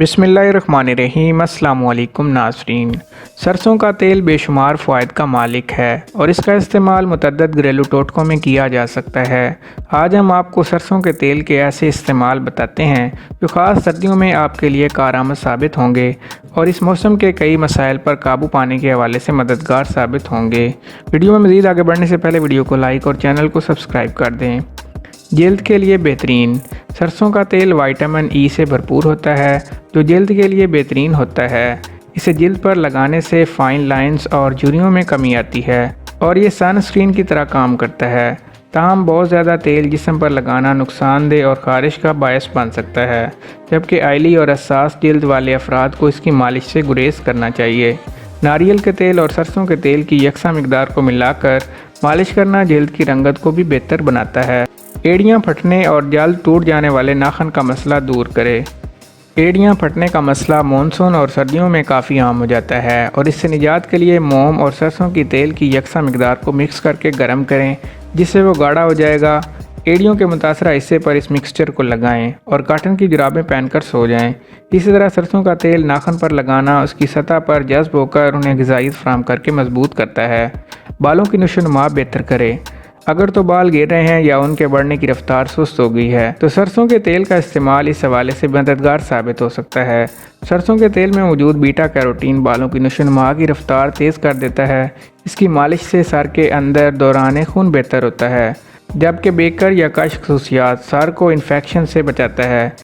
बिस्मिल्लाहिर्रहमानिर्रहीम। अस्सलामु अलैकुम नाज़रीन। सरसों का तेल बेशुमार फ़वाइद का मालिक है और इसका इस्तेमाल मुतअद्दिद घरेलू टोटकों में किया जा सकता है। आज हम आपको सरसों के तेल के ऐसे इस्तेमाल बताते हैं जो ख़ास सर्दियों में आपके लिए कारआमद साबित होंगे और इस मौसम के कई मसाइल पर काबू पाने के हवाले से मददगार साबित होंगे। वीडियो में मज़ीद आगे बढ़ने से पहले वीडियो को लाइक और चैनल को सब्सक्राइब कर दें। जल्द के लिए बेहतरीन। सरसों का तेल विटामिन ई से भरपूर होता है जो जल्द के लिए बेहतरीन होता है। इसे जल्द पर लगाने से फाइन लाइंस और झुर्रियों में कमी आती है और ये सनस्क्रीन की तरह काम करता है। ताहम बहुत ज़्यादा तेल जिस्म पर लगाना नुकसानदेह और ख़ारिश का बायस बन सकता है, जबकि आयली और हसास जल्द वाले अफराद को इसकी मालिश से गुरेज करना चाहिए। नारियल के तेल और सरसों के तेल की यकसा मिकदार को मिलाकर मालिश करना जल्द की रंगत को भी बेहतर बनाता है। एड़ियाँ फटने और जल्द टूट जाने वाले नाखन का मसला दूर करे। एड़ियाँ फटने का मसला मानसून और सर्दियों में काफ़ी आम हो जाता है और इससे निजात के लिए मोम और सरसों की तेल की यकसा मिकदार को मिक्स करके गर्म करें, जिससे वो गाढ़ा हो जाएगा। एड़ियों के मुतासरा हिस्से पर इस मिक्सचर को लगाएं और काटन की जुराबें पहनकर सो जाएं। इसी तरह सरसों का तेल नाखन पर लगाना उसकी सतह पर जज्ब होकर उन्हें ग़िज़ाइयत फराहम करके मजबूत करता है। बालों की नशोनुमा बेहतर करे। अगर तो बाल गिर रहे हैं या उनके बढ़ने की रफ्तार सुस्त हो गई है तो सरसों के तेल का इस्तेमाल इस हवाले से मददगार साबित हो सकता है। सरसों के तेल में मौजूद बीटा कैरोटीन बालों की नशोनुमा की रफ्तार तेज़ कर देता है। इसकी मालिश से सर के अंदर दौरान खून बेहतर होता है, जबकि बेकर या कश खसूसियात सर को इन्फेक्शन से बचाता है।